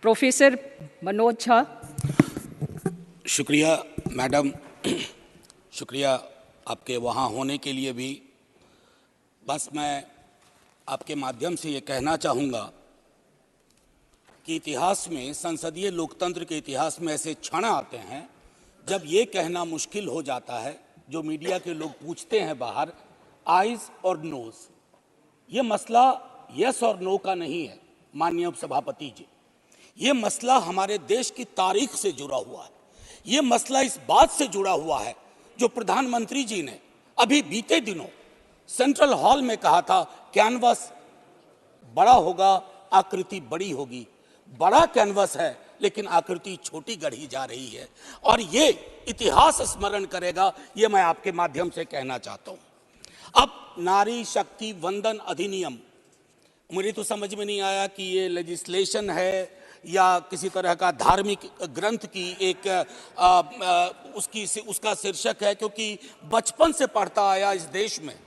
Professor Manoj Jha. शुक्रिया madam, शुक्रिया आपके वहाँ होने के लिए भी। बस मैं आपके माध्यम से ये कहना चाहूँगा कि इतिहास में, संसदीय लोकतंत्र के इतिहास में ऐसे क्षण आते हैं जब ये कहना मुश्किल हो जाता है, जो मीडिया के लोग पूछते हैं बाहर, आइज और नोज। ये मसला यस और नो का नहीं है माननीय उपसभापति जी, ये मसला हमारे देश की तारीख से जुड़ा हुआ है। ये मसला इस बात से जुड़ा हुआ है जो प्रधानमंत्री जी ने अभी बीते दिनों सेंट्रल हॉल में कहा था, कैनवस बड़ा होगा, आकृति बड़ी होगी। बड़ा कैनवस है लेकिन आकृति छोटी गढ़ी जा रही है, और ये इतिहास स्मरण करेगा, ये मैं आपके माध्यम से कहना चाहता हूं। अब नारी शक्ति वंदन अधिनियम, मुझे तो समझ में नहीं आया कि ये लेजिस्लेशन है या किसी तरह का धार्मिक ग्रंथ की एक उसका शीर्षक है, क्योंकि बचपन से पढ़ता आया इस देश में,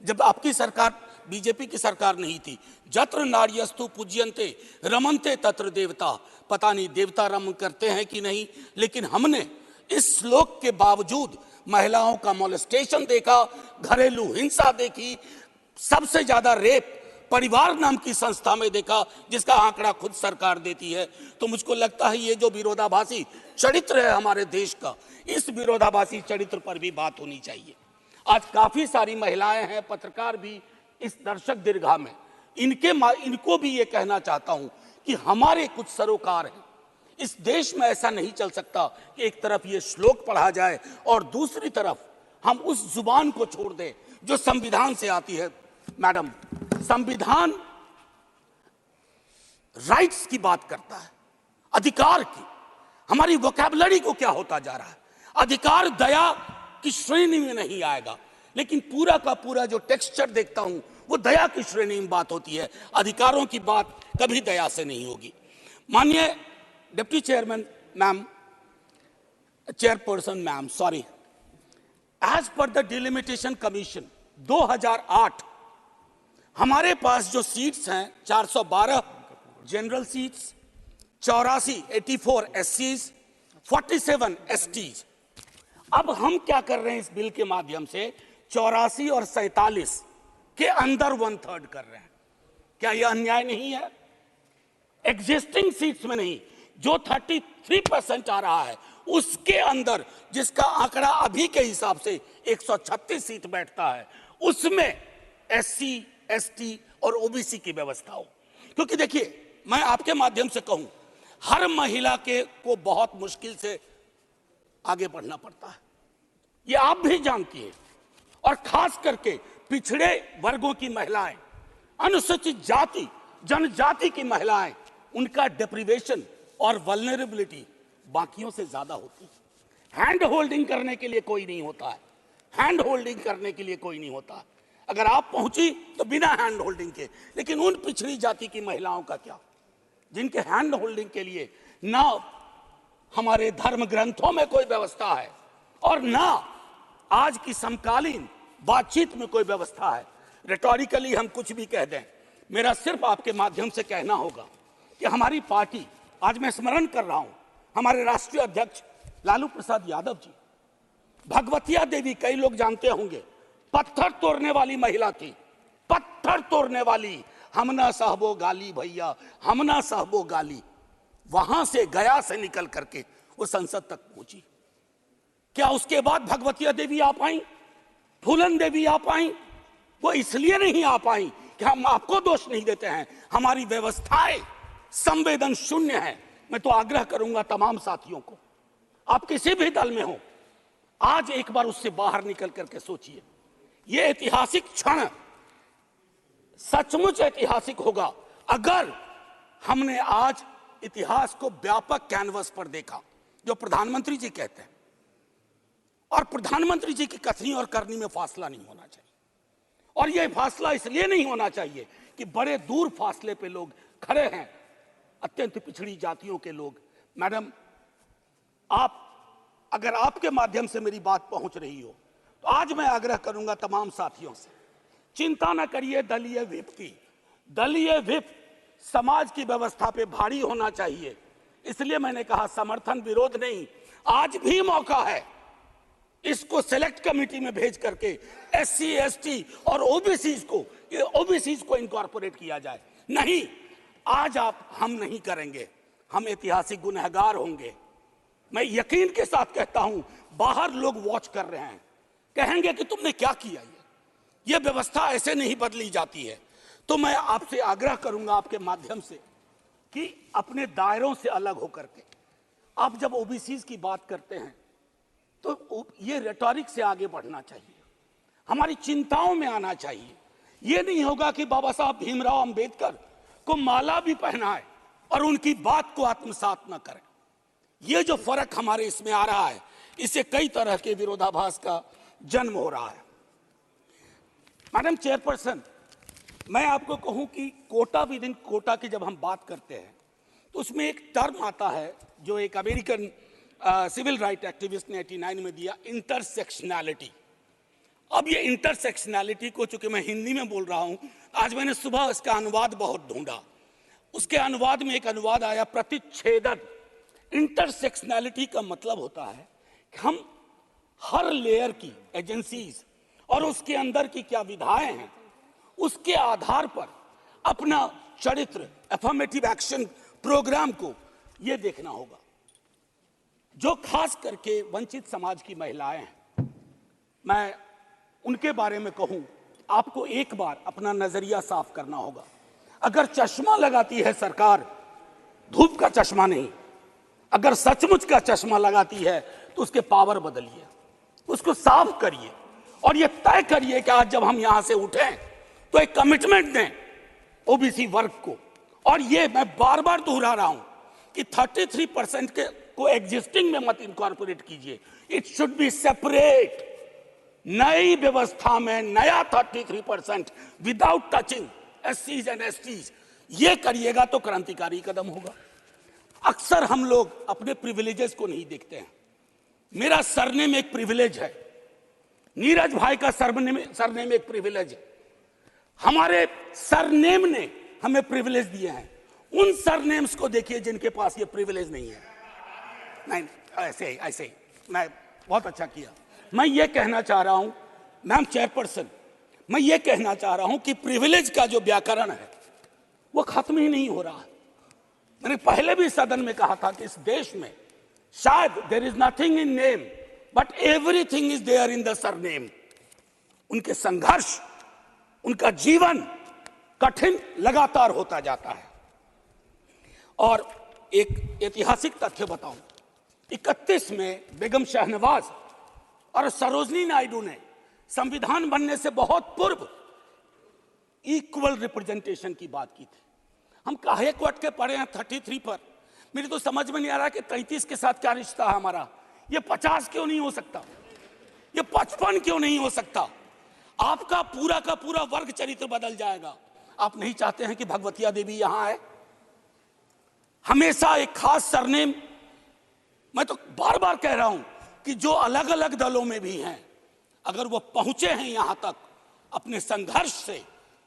जब आपकी सरकार बीजेपी की सरकार नहीं थी, जत्र नार्यस्तु पूज्यन्ते रमन्ते तत्र देवता। पता नहीं देवता रम करते हैं कि नहीं, लेकिन हमने इस श्लोक के बावजूद महिलाओं का मोलेस्टेशन देखा, घरेलू हिंसा देखी, सबसे ज्यादा रेप परिवार नाम की संस्था में देखा, जिसका आंकड़ा खुद सरकार देती है। तो मुझको लगता है ये जो विरोधाभासी चरित्र है हमारे देश का, इस विरोधाभासी चरित्र पर भी बात होनी चाहिए। आज काफी सारी महिलाएं हैं, पत्रकार भी इस दर्शक दीर्घा में, इनको भी ये कहना चाहता हूं कि हमारे कुछ सरोकार हैं। इस देश में ऐसा नहीं चल सकता कि एक तरफ ये श्लोक पढ़ा जाए और दूसरी तरफ हम उस जुबान को छोड़ दें जो संविधान से आती है। मैडम, संविधान राइट्स की बात करता है, अधिकार की। हमारी वोकैबुलरी को क्या होता जा रहा है? अधिकार दया की श्रेणी में नहीं आएगा, लेकिन पूरा का पूरा जो टेक्सचर देखता हूं वो दया की श्रेणी में बात होती है। अधिकारों की बात कभी दया से नहीं होगी। माननीय deputy chairman ma'am, chairperson ma'am, sorry, as per the delimitation commission 2008 हमारे पास जो सीट्स हैं 412 जनरल सीट्स, 84 एससीज, 47 एसटीज। अब हम क्या कर रहे हैं इस बिल के माध्यम से? 84 और 47 के अंदर 1/3 कर रहे हैं। क्या यह अन्याय नहीं है? एग्जिस्टिंग सीट्स में नहीं, जो 33% आ रहा है उसके अंदर, जिसका आंकड़ा अभी के हिसाब से 136 सीट बैठता है, उसमें एससी, एसटी और ओबीसी की व्यवस्था हो। क्योंकि देखिए, मैं आपके माध्यम से कहूं, हर महिला को बहुत मुश्किल से आगे बढ़ना पड़ता है, ये आप भी जानती हैं। और खास करके पिछड़े वर्गों की महिलाएं, अनुसूचित जाति जनजाति की महिलाएं, उनका डिप्रीवेशन और वल्नरेबिलिटी बाकियों से ज्यादा होती है। हैंड होल्डिंग करने के लिए कोई नहीं होता है, हैंड होल्डिंग करने के लिए कोई नहीं होता है। अगर आप पहुंची तो बिना हैंड होल्डिंग के, लेकिन उन पिछड़ी जाति की महिलाओं का क्या, जिनके हैंड होल्डिंग के लिए ना हमारे धर्म ग्रंथों में कोई व्यवस्था है और ना आज की समकालीन बातचीत में कोई व्यवस्था है। रेटोरिकली हम कुछ भी कह दें, मेरा सिर्फ आपके माध्यम से कहना होगा कि हमारी पार्टी, आज मैं स्मरण कर रहा हूं, हमारे राष्ट्रीय अध्यक्ष लालू प्रसाद यादव जी, भगवतिया देवी, कई लोग जानते होंगे, पत्थर तोड़ने वाली महिला थी, पत्थर तोड़ने वाली। हम ना सहबो गाली भैया, हम ना सहबो गाली। वहां से, गया से निकल करके वो संसद तक पहुंची। क्या उसके बाद भगवतिया देवी आ पाई, फूलन देवी आ पाई? वो इसलिए नहीं आ पाई कि हम आपको दोष नहीं देते हैं, हमारी व्यवस्थाएं संवेदन शून्य है। मैं तो आग्रह करूंगा तमाम साथियों को, आप किसी भी दल में हो, आज एक बार उससे बाहर निकल करके सोचिए। ये ऐतिहासिक क्षण सचमुच ऐतिहासिक होगा अगर हमने आज इतिहास को व्यापक कैनवस पर देखा, जो प्रधानमंत्री जी कहते हैं। और प्रधानमंत्री जी की कथनी और करनी में फासला नहीं होना चाहिए, और यह फासला इसलिए नहीं होना चाहिए कि बड़े दूर फासले पे लोग खड़े हैं, अत्यंत पिछड़ी जातियों के लोग। मैडम, आप, अगर आपके माध्यम से मेरी बात पहुंच रही हो, तो आज मैं आग्रह करूंगा तमाम साथियों से, चिंता न करिए दलीय व्हिप की। दलीय व्हिप समाज की व्यवस्था पे भारी होना चाहिए। इसलिए मैंने कहा समर्थन विरोध नहीं, आज भी मौका है इसको सेलेक्ट कमेटी में भेज करके SC ST और ओबीसी को इनकॉर्पोरेट किया जाए। नहीं, आज हम नहीं करेंगे, हम ऐतिहासिक गुनहगार होंगे। मैं यकीन के साथ कहता हूं, बाहर लोग वॉच कर रहे हैं, कहेंगे कि तुमने क्या किया। ये व्यवस्था ऐसे नहीं बदली जाती है। तो मैं आपसे आग्रह करूंगा आपके माध्यम से कि अपने दायरों से अलग होकर के आप जब ओबीसी की बात करते हैं तो ये रेटोरिक से आगे बढ़ना चाहिए, हमारी चिंताओं में आना चाहिए। ये नहीं होगा कि बाबा साहब भीमराव अंबेडकर को माला भी पहनाए और उनकी बात को आत्मसात न करें। ये जो फर्क हमारे इसमें आ रहा है, इससे कई तरह के विरोधाभास का जन्म हो रहा है। मैडम चेयरपर्सन, मैं आपको कहूं कि कोटा विद इन कोटा की जब हम बात करते हैं तो उसमें एक टर्म आता है जो एक अमेरिकन सिविल राइट एक्टिविस्ट ने 89 में दिया, इंटरसेक्शनैलिटी। अब ये इंटरसेक्शनैलिटी को, चूंकि मैं हिंदी में बोल रहा हूं, आज मैंने सुबह इसका अनुवाद बहुत ढूंढा, उसके अनुवाद में एक अनुवाद आया प्रतिच्छेदन। इंटरसेक्शनैलिटी का मतलब होता है कि हम हर लेयर की एजेंसीज और उसके अंदर की क्या विधाएं हैं, उसके आधार पर अपना चरित्र, अफर्मेटिव एक्शन प्रोग्राम को यह देखना होगा। जो खास करके वंचित समाज की महिलाएं हैं, मैं उनके बारे में कहूं, आपको एक बार अपना नजरिया साफ करना होगा। अगर चश्मा लगाती है सरकार, धूप का चश्मा नहीं, अगर सचमुच का चश्मा लगाती है तो उसके पावर बदलिए, उसको साफ करिए और यह तय करिए कि आज जब हम यहां से उठें तो एक कमिटमेंट दें ओबीसी वर्ग को। और ये मैं बार बार दोहरा रहा हूं कि 33% के को एग्जिस्टिंग में मत इनकॉर्पोरेट कीजिए, इट शुड बी सेपरेट। नई व्यवस्था में नया 33% without touching SCs and STs, ये करिएगा तो क्रांतिकारी कदम होगा। अक्सर हम लोग अपने प्रिविलेजेस को नहीं देखते हैं। मेरा सरनेम एक प्रिविलेज है, नीरज भाई का सरनेम एक प्रिविलेज है, हमारे सरनेम ने हमें प्रिविलेज दिए हैं। उन सरनेम्स को देखिए जिनके पास ये प्रिविलेज नहीं है। नहीं, ऐसे ही मैं बहुत अच्छा किया। मैं ये कहना चाह रहा हूं मैम चेयरपर्सन, मैं ये कहना चाह रहा हूं कि प्रिविलेज का जो व्याकरण है वो खत्म ही नहीं हो रहा है। मैंने पहले भी सदन में कहा था कि इस देश में शायद there is nothing in name but everything is there in the surname. उनके संघर्ष, उनका जीवन कठिन लगातार होता जाता है। और एक ऐतिहासिक तथ्य बताऊं, 31 में बेगम शहनवाज और सरोजनी नायडू ने संविधान बनने से बहुत पूर्व इक्वल रिप्रेजेंटेशन की बात की थी। हम काहे को अटके पड़े हैं 33 पर? मेरी तो समझ में नहीं आ रहा कि 33 के साथ क्या रिश्ता है हमारा। ये 50 क्यों नहीं हो सकता, ये 55 क्यों नहीं हो सकता? आपका पूरा का पूरा वर्ग चरित्र बदल जाएगा। आप नहीं चाहते हैं कि भगवतिया देवी यहां आए? हमेशा एक खास सरनेम, मैं तो बार बार कह रहा हूं कि जो अलग अलग दलों में भी हैं, अगर वो पहुंचे हैं यहां तक अपने संघर्ष से,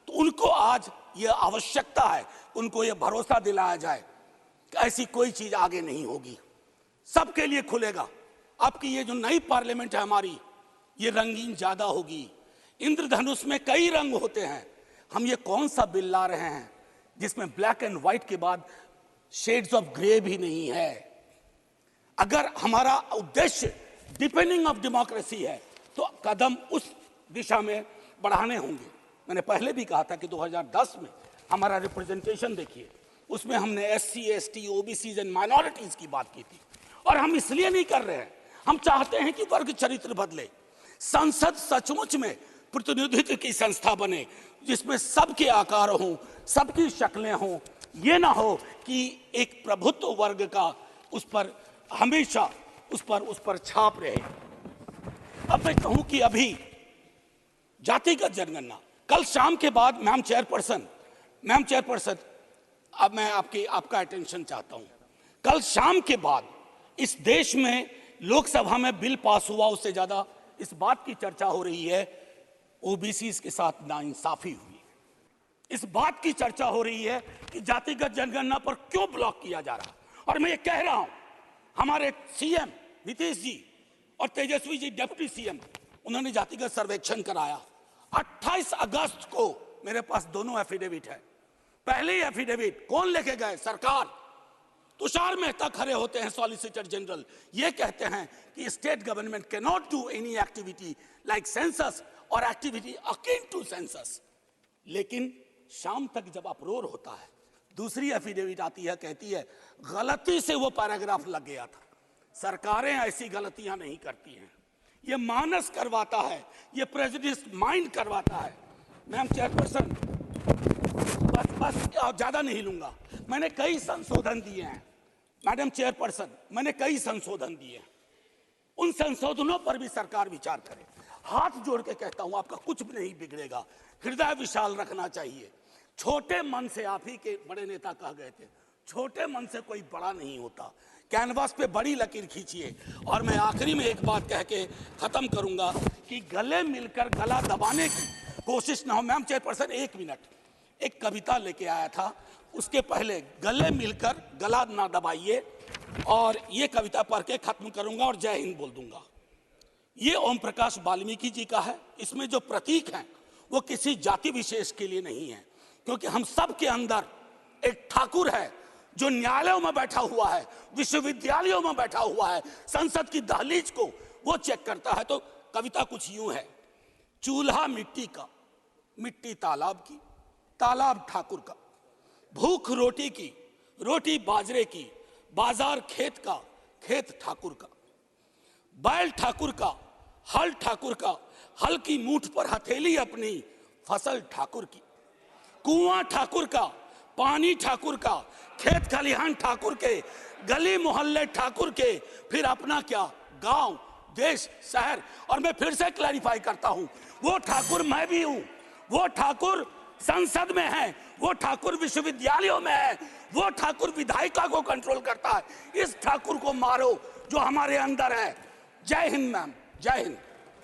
तो उनको आज ये आवश्यकता है, उनको ये भरोसा दिलाया जाए कि ऐसी कोई चीज आगे नहीं होगी, सबके लिए खुलेगा। आपकी ये जो नई पार्लियामेंट है हमारी, ये रंगीन ज्यादा होगी। इंद्रधनुष में कई रंग होते हैं। हम ये कौन सा बिल ला रहे हैं जिसमें ब्लैक एंड व्हाइट के बाद शेड्स ऑफ ग्रे भी नहीं है? अगर हमारा उद्देश्य डिपेंडिंग ऑफ डेमोक्रेसी है तो कदम उस दिशा में बढ़ाने होंगे। मैंने पहले भी कहा था कि 2010 में हमारा रिप्रेजेंटेशन देखिए, उसमें हमने SC ST OBCs and minorities की बात की थी। और हम इसलिए नहीं कर रहे हैं, हम चाहते हैं कि वर्ग चरित्र बदले, संसद सचमुच में प्रतिनिधित्व की संस्था बने जिसमें सबके आकार हों, सबकी शक्लें हों। ये ना हो कि एक प्रभुत्व वर्ग का उस पर हमेशा उस पर छाप रहे। अब मैं कहूं कि अभी जातिगत जनगणना कल शाम के बाद, मैम चेयरपर्सन अब मैं आपका अटेंशन चाहता हूं। कल शाम के बाद इस देश में लोकसभा में बिल पास हुआ, उससे ज्यादा इस बात की चर्चा हो रही है ओबीसी के साथ नाइंसाफी हुई। इस बात की चर्चा हो रही है कि जातिगत जनगणना पर क्यों ब्लॉक किया जा रहा है। और मैं ये कह रहा हूं, हमारे सीएम नीतीश जी और तेजस्वी जी डिप्टी सीएम, उन्होंने जातिगत सर्वेक्षण कराया। 28 अगस्त को मेरे पास दोनों एफिडेविट है। पहले ही एफिडेविट कौन लेके गए? सरकार। तुषार मेहता खड़े होते हैं, सॉलिसिटर जनरल, ये कहते हैं कि state government can not do any activity like census और एक्टिविटी अकिन टू सेंसस। लेकिन शाम तक जब अप्रोर होता है, दूसरी एफिडेविट आती है, कहती है गलती से वो पैराग्राफ लग गया था। सरकारें ऐसी गलतियां नहीं करती हैं, ये मानस करवाता है, ये प्रेजुडिस माइंड करवाता है। मैम चेयरपर्सन, बस ज्यादा नहीं लूंगा। मैंने कई संशोधन दिए हैं मैडम चेयरपर्सन, मैंने कई संशोधन दिए हैं। उन संशोधनों पर भी सरकार विचार करे। हाथ जोड़ के कहता हूं, आपका कुछ भी नहीं बिगड़ेगा। हृदय विशाल रखना चाहिए। छोटे मन से, आप ही के बड़े नेता कह गए थे, छोटे मन से कोई बड़ा नहीं होता। कैनवास पे बड़ी लकीर खींचिए। और मैं आखिरी में एक बात कह के खत्म करूंगा कि गले मिलकर गला दबाने की कोशिश ना हो। मैम चेयरपर्सन, 1 मिनट, एक कविता लेके आया था, उसके पहले गले मिलकर गला ना दबाइए। और ये कविता पढ़ के खत्म करूंगा और जय हिंद बोल दूंगा। ये ओम प्रकाश वाल्मीकि जी का है। इसमें जो प्रतीक हैं वो किसी जाति विशेष के लिए नहीं है, क्योंकि हम सब के अंदर एक ठाकुर है जो न्यायालयों में बैठा हुआ है, विश्वविद्यालयों में बैठा हुआ है, संसद की दहलीज को वो चेक करता है। तो कविता कुछ यूं है। चूल्हा मिट्टी का, मिट्टी तालाब की, तालाब ठाकुर का। भूख रोटी की, रोटी बाजरे की, बाजार खेत का, खेत ठाकुर का। बैल ठाकुर का, हल ठाकुर का, हल की मूठ पर हथेली अपनी, फसल ठाकुर की। कुआं ठाकुर का, पानी ठाकुर का, खेत खलिहान ठाकुर के, गली मोहल्ले ठाकुर के, फिर अपना क्या, गांव, देश, शहर। और मैं फिर से क्लैरिफाई करता हूं, वो ठाकुर मैं भी हूं, वो ठाकुर संसद में है, वो ठाकुर विश्वविद्यालयों में है, वो ठाकुर विधायिका को कंट्रोल करता है। इस ठाकुर को मारो जो हमारे अंदर है। जय हिंद मैम, जय हिंद।